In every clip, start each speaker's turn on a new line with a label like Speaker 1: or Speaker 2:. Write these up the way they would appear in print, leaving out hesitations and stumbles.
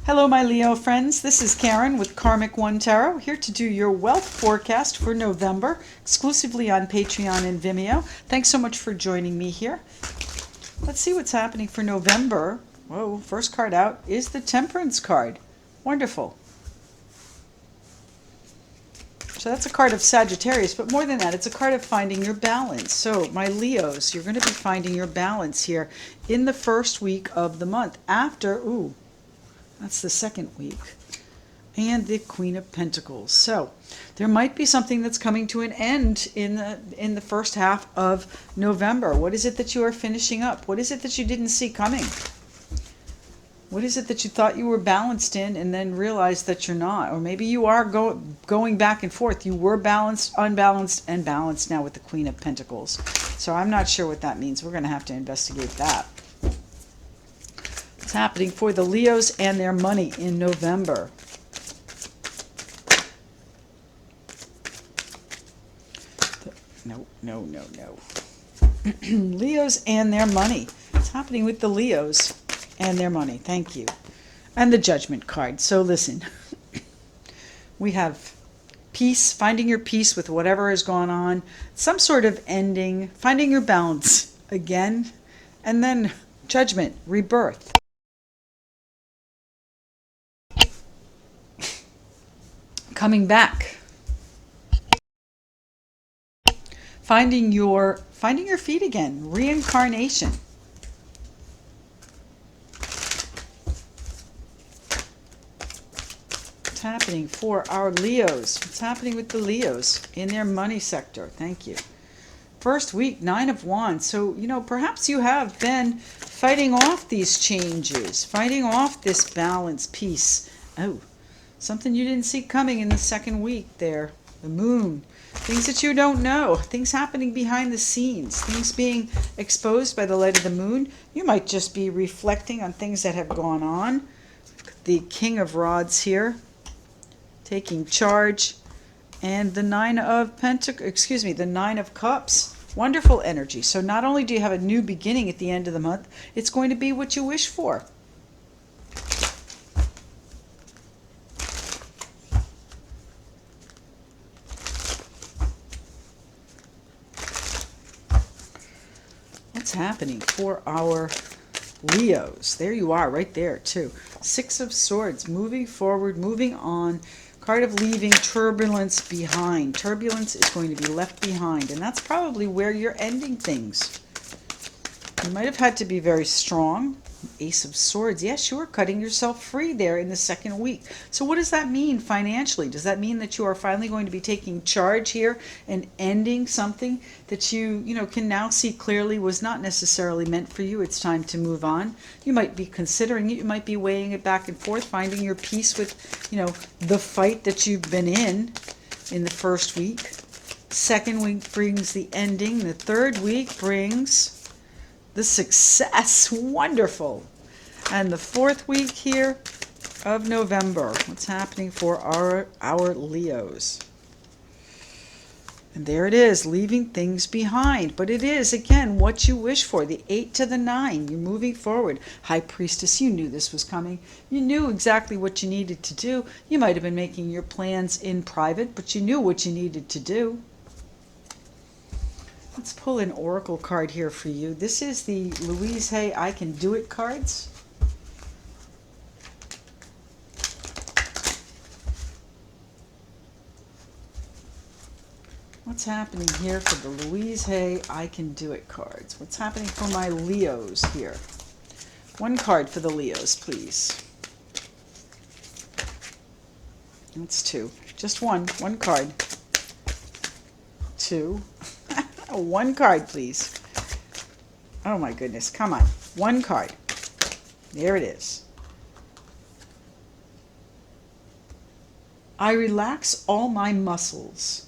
Speaker 1: Hello, my Leo friends. This is Karen with Karmic One Tarot, here to do your wealth forecast for November, exclusively on Patreon and Vimeo. Thanks so much for joining me here. Let's see what's happening for November. Whoa, first card out is the Temperance card. Wonderful. So that's a card of Sagittarius, but more than that, it's a card of finding your balance. So, my Leos, you're going to be finding your balance here in the first week of the month. That's the second week. And the Queen of Pentacles. So there might be something that's coming to an end in the first half of November. What is it that you are finishing up? What is it that you didn't see coming? What is it that you thought you were balanced in and then realized that you're not? Or maybe you are going back and forth. You were balanced, unbalanced, and balanced now with the Queen of Pentacles. So I'm not sure what that means. We're going to have to investigate that. What's happening for the Leos and their money in November? No. Leos and their money. What's happening with the Leos and their money? Thank you. And the Judgment card. So listen, we have peace, finding your peace with whatever has gone on, some sort of ending, finding your balance again, and then Judgment, rebirth. Coming back. Finding your feet again, reincarnation. What's happening for our Leos? What's happening with the Leos in their money sector? Thank you. First week, 9 of Wands. So, perhaps you have been fighting off these changes, fighting off this balance, peace. Oh, something you didn't see coming in the second week there. The Moon. Things that you don't know. Things happening behind the scenes. Things being exposed by the light of the moon. You might just be reflecting on things that have gone on. The King of Rods here. Taking charge. And the Nine of the Nine of Cups. Wonderful energy. So not only do you have a new beginning at the end of the month, it's going to be what you wish for. What's happening for our Leos? There you are, right there too. Six of Swords, moving forward, moving on. Card of leaving turbulence behind. Turbulence is going to be left behind, and that's probably where you're ending things. You might have had to be very strong. Ace of Swords. Yes, you are cutting yourself free there in the second week. So what does that mean financially? Does that mean that you are finally going to be taking charge here and ending something that you can now see clearly was not necessarily meant for you? It's time to move on. You might be considering it. You might be weighing it back and forth, finding your peace with, the fight that you've been in the first week. Second week brings the ending. The third week brings the success. Wonderful. And the fourth week here of November. What's happening for our Leos? And there it is, leaving things behind. But it is, again, what you wish for. The 8 to the 9. You're moving forward. High Priestess, you knew this was coming. You knew exactly what you needed to do. You might have been making your plans in private, but you knew what you needed to do. Let's pull an oracle card here for you. This is the Louise Hay I Can Do It cards. What's happening here for the Louise Hay I Can Do It cards? What's happening for my Leos here? One card for the Leos, please. That's two. Just one card. Two. One card, please. Oh my goodness, come on. One card. There it is. I relax all my muscles.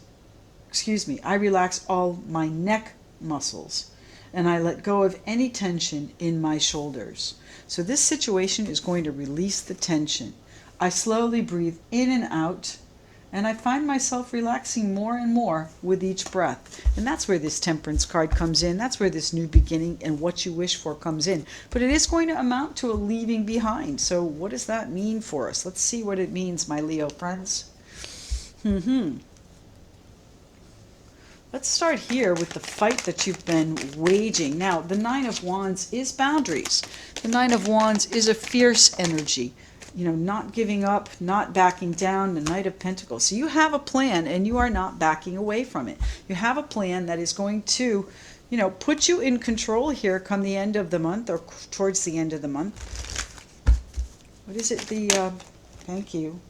Speaker 1: I relax all my neck muscles. And I let go of any tension in my shoulders. So this situation is going to release the tension. I slowly breathe in and out. and I find myself relaxing more and more with each breath. And that's where this Temperance card comes in. That's where this new beginning and what you wish for comes in. But it is going to amount to a leaving behind. So what does that mean for us? Let's see what it means, my Leo friends. Let's start here with the fight that you've been waging. Now, the Nine of Wands is boundaries. The Nine of Wands is a fierce energy. You know, not giving up, not backing down, the Knight of Pentacles. So you have a plan and you are not backing away from it. You have a plan that is going to, you know, put you in control here come the end of the month or towards the end of the month. What is it? Thank you.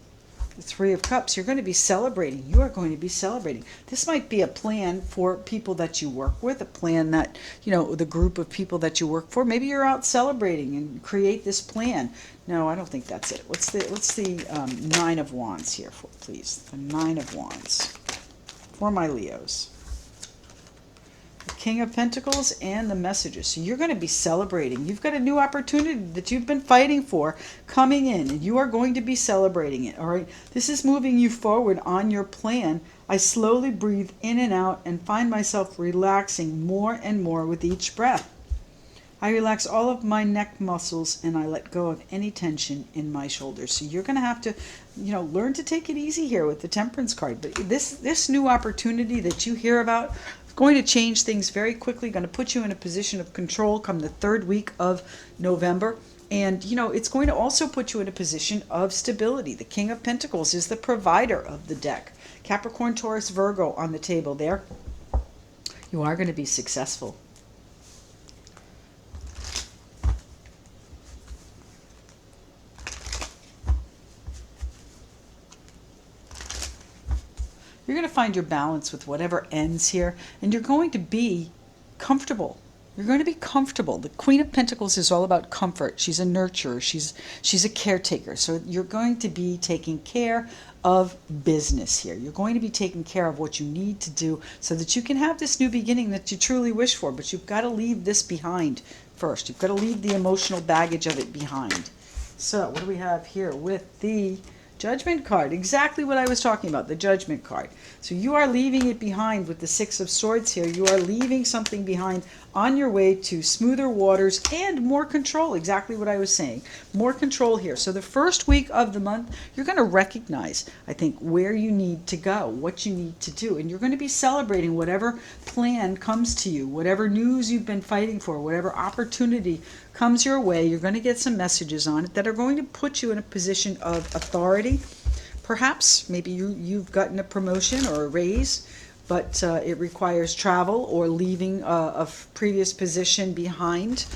Speaker 1: The Three of Cups. You're going to be celebrating. You are going to be celebrating. This might be a plan for people that you work with, a plan that, you know, the group of people that you work for. Maybe you're out celebrating and create this plan. No, I don't think that's it. What's the Nine of Wands here, please? The Nine of Wands for my Leos. The King of Pentacles and the messages. So you're going to be celebrating. You've got a new opportunity that you've been fighting for coming in, and you are going to be celebrating it, all right? This is moving you forward on your plan. I slowly breathe in and out and find myself relaxing more and more with each breath. I relax all of my neck muscles and I let go of any tension in my shoulders. So you're going to have to, you know, learn to take it easy here with the Temperance card. But this new opportunity that you hear about is going to change things very quickly, going to put you in a position of control come the third week of November. And, you know, it's going to also put you in a position of stability. The King of Pentacles is the provider of the deck. Capricorn, Taurus, Virgo on the table there. You are going to be successful. You're going to find your balance with whatever ends here, and you're going to be comfortable. You're going to be comfortable. The Queen of Pentacles is all about comfort. She's a nurturer. She's a caretaker. So you're going to be taking care of business here. You're going to be taking care of what you need to do so that you can have this new beginning that you truly wish for. But you've got to leave this behind first. You've got to leave the emotional baggage of it behind. So what do we have here with the Judgment card? Exactly what I was talking about, the Judgment card. So you are leaving it behind with the Six of Swords here. You are leaving something behind on your way to smoother waters and more control. Exactly what I was saying. More control here. So the first week of the month, you're going to recognize, I think, where you need to go, what you need to do. And you're going to be celebrating whatever plan comes to you, whatever news you've been fighting for, whatever opportunity comes your way. You're going to get some messages on it that are going to put you in a position of authority. Perhaps maybe you've gotten a promotion or a raise, but it requires travel or leaving a previous position behind.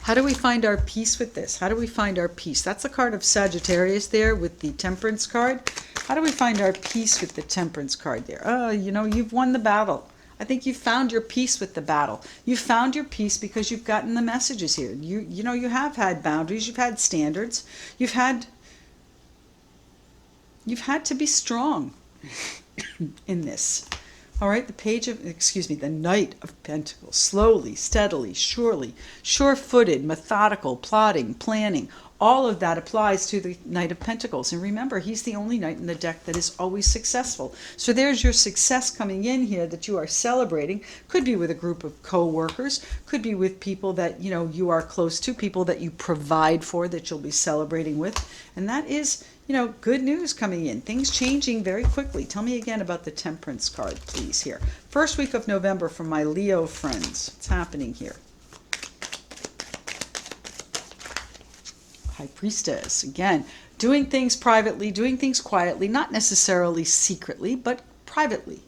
Speaker 1: How do we find our peace with this? How do we find our peace? That's a card of Sagittarius there with the Temperance card. How do we find our peace with the Temperance card there? You know, you've won the battle. I think you've found your peace with the battle. You've found your peace because you've gotten the messages here. You know, you have had boundaries, you've had standards, you've had to be strong in this. All right, the Knight of Pentacles. Slowly, steadily, surely, sure-footed, methodical, plotting, planning. All of that applies to the Knight of Pentacles. And remember, he's the only knight in the deck that is always successful. So there's your success coming in here that you are celebrating. Could be with a group of co-workers. Could be with people that, you know, you are close to, people that you provide for that you'll be celebrating with. And that is, you know, good news coming in. Things changing very quickly. Tell me again about the Temperance card, please, here. First week of November for my Leo friends. What's happening here? High Priestess. Again, doing things privately, doing things quietly, not necessarily secretly, but privately.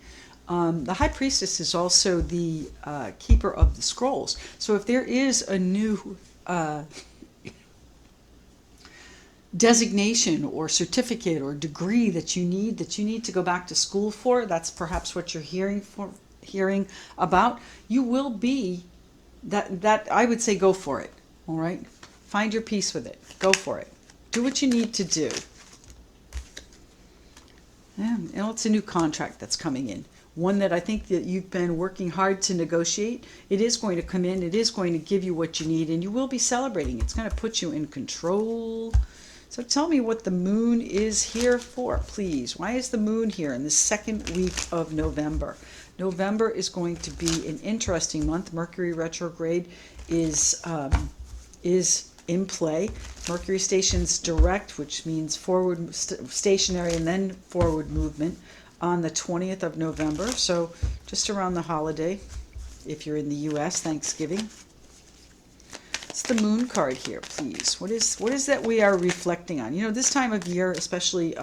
Speaker 1: The High Priestess is also the keeper of the scrolls. So if there is a new designation or certificate or degree that you need to go back to school for, that's perhaps what you're hearing about, you will be that I would say go for it. All right, find your peace with it. Go for it. Do what you need to do. Yeah, you know, it's a new contract that's coming in. One that I think that you've been working hard to negotiate. It is going to come in. It is going to give you what you need, and you will be celebrating. It's going to put you in control. So tell me what the moon is here for, please. Why is the moon here in the second week of November? November is going to be an interesting month. Mercury retrograde is in play. Mercury stations direct, which means forward stationary and then forward movement on the 20th of November. So just around the holiday, if you're in the US, Thanksgiving. It's the moon card here, please. What is that we are reflecting on? You know, this time of year, especially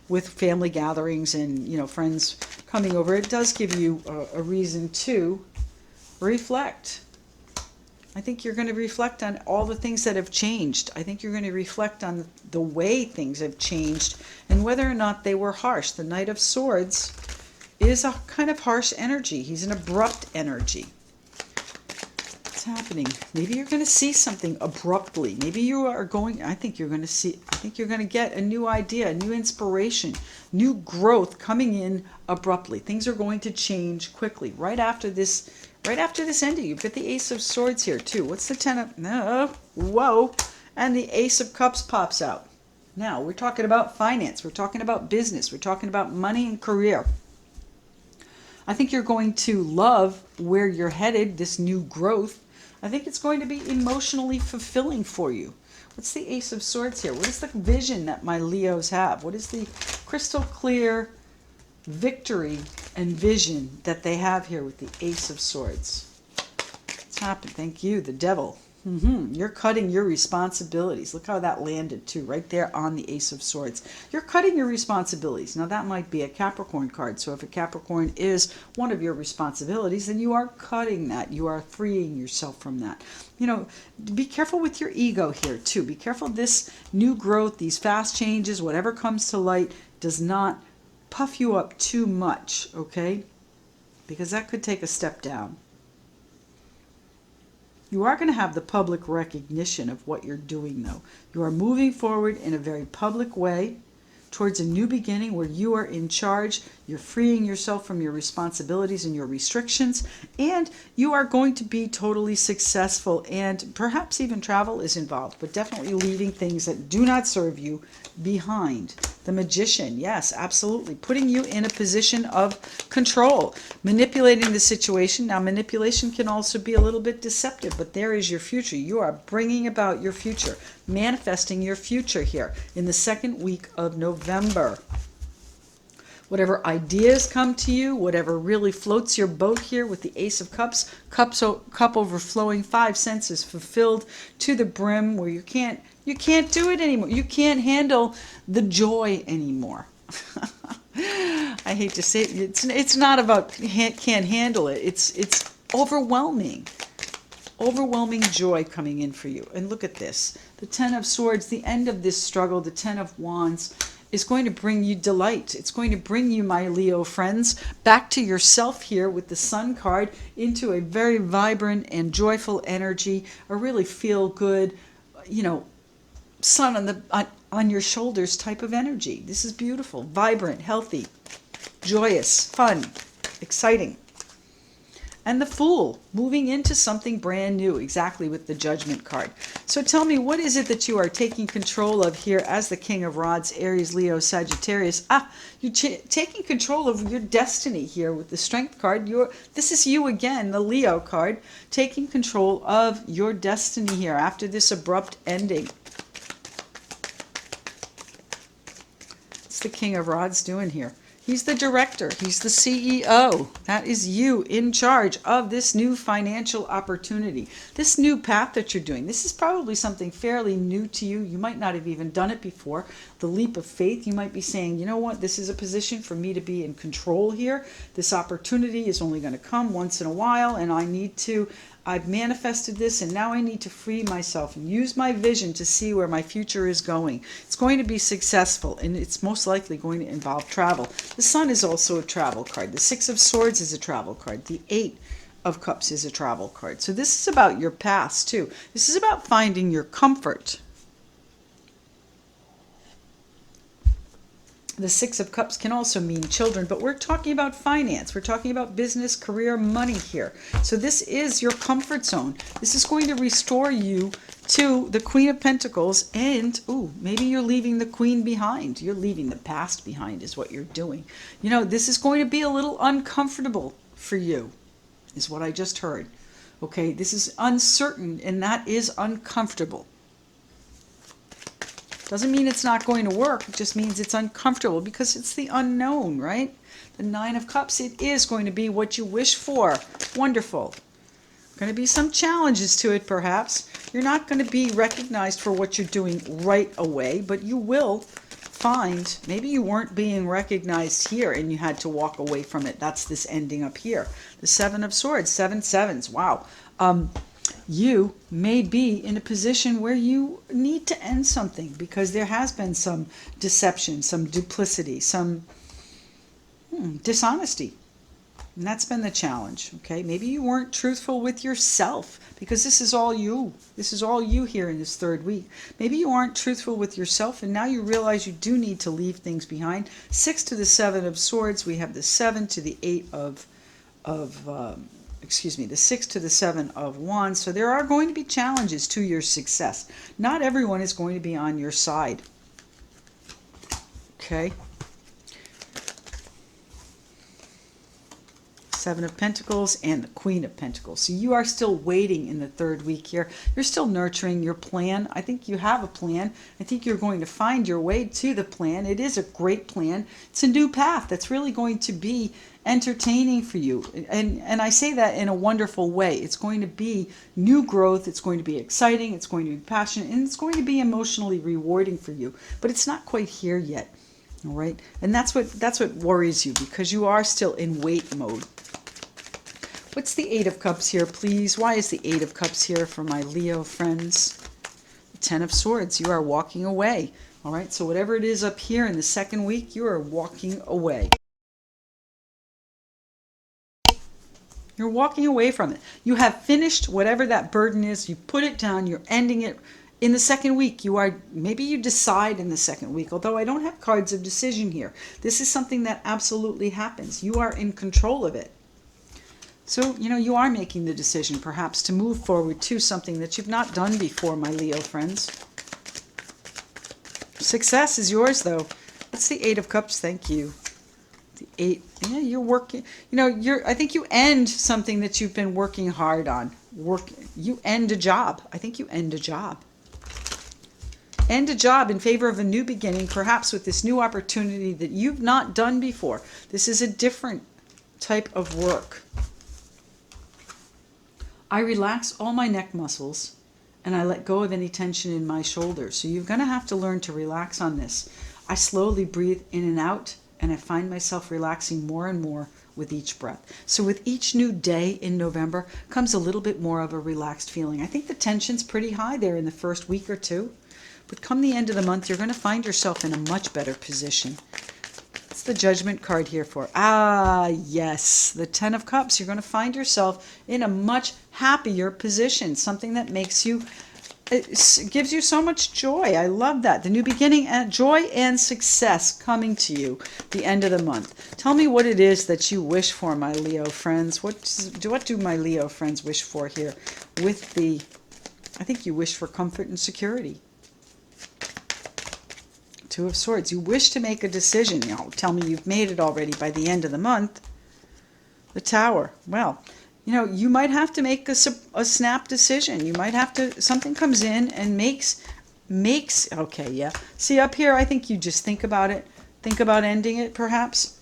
Speaker 1: with family gatherings and, you know, friends coming over, it does give you a reason to reflect. I think you're going to reflect on all the things that have changed. I think you're going to reflect on the way things have changed and whether or not they were harsh. The Knight of Swords is a kind of harsh energy. He's an abrupt energy. What's happening? Maybe you're going to see something abruptly. Maybe you are going, I think you're going to get a new idea, a new inspiration, new growth coming in abruptly. Things are going to change quickly. Right after this ending, you've got the Ace of Swords here too. What's the Ten of, no, whoa, and the Ace of Cups pops out. Now, we're talking about finance. We're talking about business. We're talking about money and career. I think you're going to love where you're headed, this new growth. I think it's going to be emotionally fulfilling for you. What's the Ace of Swords here? What is the vision that my Leos have? What is the crystal clear victory and vision that they have here with the Ace of Swords? What's happened? Thank you, the Devil. You're cutting your responsibilities. Look how that landed too, right there on the Ace of Swords. You're cutting your responsibilities. Now that might be a Capricorn card. So if a Capricorn is one of your responsibilities, then you are cutting that. You are freeing yourself from that. You know, be careful with your ego here too. Be careful this new growth, these fast changes, whatever comes to light, does not puff you up too much, okay? Because that could take a step down. You are going to have the public recognition of what you're doing, though. You are moving forward in a very public way towards a new beginning where you are in charge. You're freeing yourself from your responsibilities and your restrictions, and you are going to be totally successful, and perhaps even travel is involved, but definitely leaving things that do not serve you behind. The Magician, yes, absolutely. Putting you in a position of control, manipulating the situation. Now, manipulation can also be a little bit deceptive, but there is your future. You are bringing about your future, manifesting your future here in the second week of November. Whatever ideas come to you, whatever really floats your boat here with the Ace of Cups, cup overflowing, 5 senses fulfilled to the brim, where you can't do it anymore. You can't handle the joy anymore. I hate to say it. It's not about can't handle it. It's overwhelming. Overwhelming joy coming in for you. And look at this. The Ten of Swords, the end of this struggle, the Ten of Wands, is going to bring you delight. It's going to bring you, my Leo friends, back to yourself here with the Sun card, into a very vibrant and joyful energy, a really feel good, you know, sun on your shoulders type of energy. This is beautiful, vibrant, healthy, joyous, fun, exciting. And the Fool, moving into something brand new, exactly with the Judgment card. So tell me, what is it that you are taking control of here as the King of Rods, Aries, Leo, Sagittarius? You're taking control of your destiny here with the Strength card. This is you again, the Leo card, taking control of your destiny here after this abrupt ending. What's the King of Rods doing here? He's the director. He's the CEO. That is you in charge of this new financial opportunity, this new path that you're doing. This is probably something fairly new to you. You might not have even done it before. The leap of faith, you might be saying, you know what, this is a position for me to be in control here. This opportunity is only going to come once in a while, and I've manifested this, and now I need to free myself and use my vision to see where my future is going. It's going to be successful, and it's most likely going to involve travel. The Sun is also a travel card. The Six of Swords is a travel card. The Eight of Cups is a travel card. So this is about your past, too. This is about finding your comfort. The Six of Cups can also mean children, but we're talking about finance. We're talking about business, career, money here. So this is your comfort zone. This is going to restore you to the Queen of Pentacles, and maybe you're leaving the Queen behind. You're leaving the past behind is what you're doing. You know, this is going to be a little uncomfortable for you, is what I just heard. Okay, this is uncertain, and that is uncomfortable. Doesn't mean it's not going to work. It just means it's uncomfortable because it's the unknown, right? The Nine of Cups, it is going to be what you wish for. Wonderful. Going to be some challenges to it, perhaps. You're not going to be recognized for what you're doing right away, but you will find, maybe you weren't being recognized here and you had to walk away from it. That's this ending up here. The Seven of Swords, 7 sevens. Wow. You may be in a position where you need to end something because there has been some deception, some duplicity, some dishonesty. And that's been the challenge, okay? Maybe you weren't truthful with yourself because this is all you. This is all you here in this third week. Maybe you aren't truthful with yourself and now you realize you do need to leave things behind. 6 to the 7 of Swords. We have the 7 to the 8 the 6 to the 7 of Wands. So there are going to be challenges to your success. Not everyone is going to be on your side. Okay. 7 of Pentacles and the Queen of Pentacles. So you are still waiting in the third week here. You're still nurturing your plan. I think you have a plan. I think you're going to find your way to the plan. It is a great plan. It's a new path that's really going to be entertaining for you. And I say that in a wonderful way. It's going to be new growth. It's going to be exciting. It's going to be passionate. And it's going to be emotionally rewarding for you. But it's not quite here yet. All right? And that's what worries you because you are still in wait mode. What's the 8 of Cups here, please? Why is the 8 of Cups here for my Leo friends? The 10 of Swords. You are walking away. All right? So whatever it is up here in the second week, you are walking away. You're walking away from it. You have finished whatever that burden is. You put it down. You're ending it. In the second week, maybe you decide in the second week, although I don't have cards of decision here. This is something that absolutely happens. You are in control of it. So, you are making the decision perhaps to move forward to something that you've not done before, my Leo friends. Success is yours, though. That's the 8 of Cups. Thank you. The 8. Yeah, you're working. I think you end something that you've been working hard on. You end a job. I think you end a job. End a job in favor of a new beginning, perhaps with this new opportunity that you've not done before. This is a different type of work. I relax all my neck muscles and I let go of any tension in my shoulders. So you're going to have to learn to relax on this. I slowly breathe in and out and I find myself relaxing more and more with each breath. So with each new day in November comes a little bit more of a relaxed feeling. I think the tension's pretty high there in the first week or two. But come the end of the month, you're going to find yourself in a much better position. What's the Judgment card here for? Yes, the 10 of Cups. You're going to find yourself in a much happier position, something that makes you, it gives you so much joy. I love that. The new beginning, and joy and success coming to you the end of the month. Tell me what it is that you wish for, my Leo friends. What do my Leo friends wish for here with the, I think you wish for comfort and security. 2 of Swords. You wish to make a decision. Tell me you've made it already by the end of the month. The Tower. Well, you might have to make a snap decision. You might have to, something comes in and makes, okay, yeah. See, up here, I think you just think about it. Think about ending it, perhaps.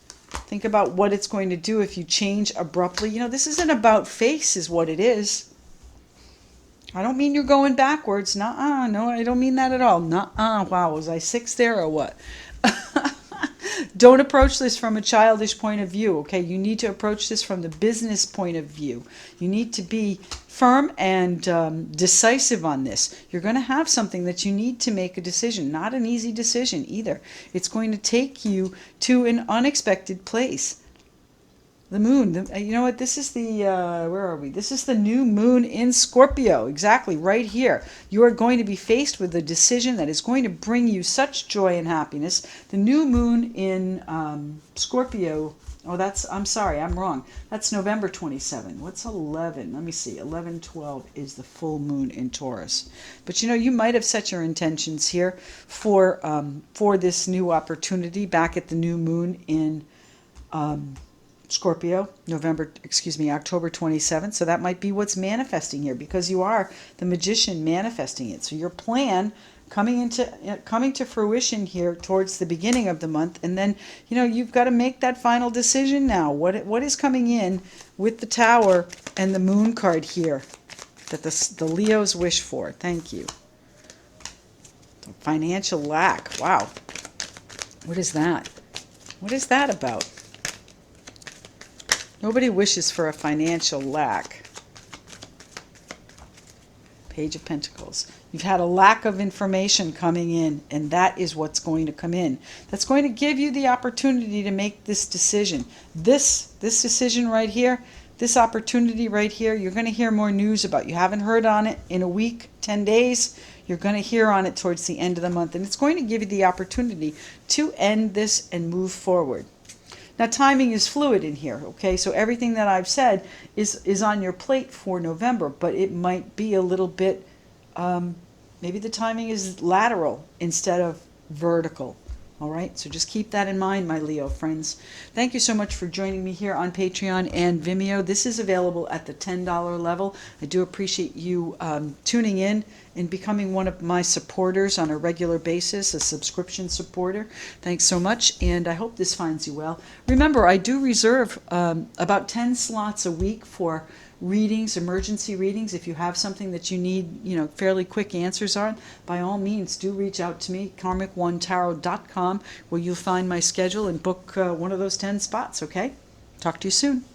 Speaker 1: Think about what it's going to do if you change abruptly. This isn't about face is what it is. I don't mean you're going backwards. Nuh-uh. No, I don't mean that at all. Nuh-uh. Wow, was I 6 there or what? Don't approach this from a childish point of view, okay? You need to approach this from the business point of view. You need to be firm and decisive on this. You're going to have something that you need to make a decision. Not an easy decision either. It's going to take you to an unexpected place. The moon. You know what? This is the, where are we? This is the new moon in Scorpio. Exactly, right here. You are going to be faced with a decision that is going to bring you such joy and happiness. The new moon in Scorpio. Oh, I'm sorry, I'm wrong. That's November 27. What's 11? Let me see. 11/12 is the full moon in Taurus. But you might have set your intentions here for this new opportunity back at the new moon in Scorpio, October 27th. So that might be what's manifesting here, because you are the magician manifesting it. So your plan coming to fruition here towards the beginning of the month, and then you've got to make that final decision now. What is coming in with the Tower and the Moon card here that the Leos wish for? Thank you. Financial lack. Wow. What is that? What is that about? Nobody wishes for a financial lack. Page of Pentacles. You've had a lack of information coming in, and that is what's going to come in. That's going to give you the opportunity to make this decision. This decision right here, this opportunity right here, you're going to hear more news about. You haven't heard on it in a week, 10 days. You're going to hear on it towards the end of the month, and it's going to give you the opportunity to end this and move forward. Now, timing is fluid in here, okay? So everything that I've said is on your plate for November, but it might be a little bit, maybe the timing is lateral instead of vertical, all right? So just keep that in mind, my Leo friends. Thank you so much for joining me here on Patreon and Vimeo. This is available at the $10 level. I do appreciate you tuning in and becoming one of my supporters on a regular basis, a subscription supporter. Thanks so much, and I hope this finds you well. Remember, I do reserve about 10 slots a week for readings, emergency readings. If you have something that you need, fairly quick answers on, by all means, do reach out to me, karmic1tarot.com, where you'll find my schedule and book one of those 10 spots, okay? Talk to you soon.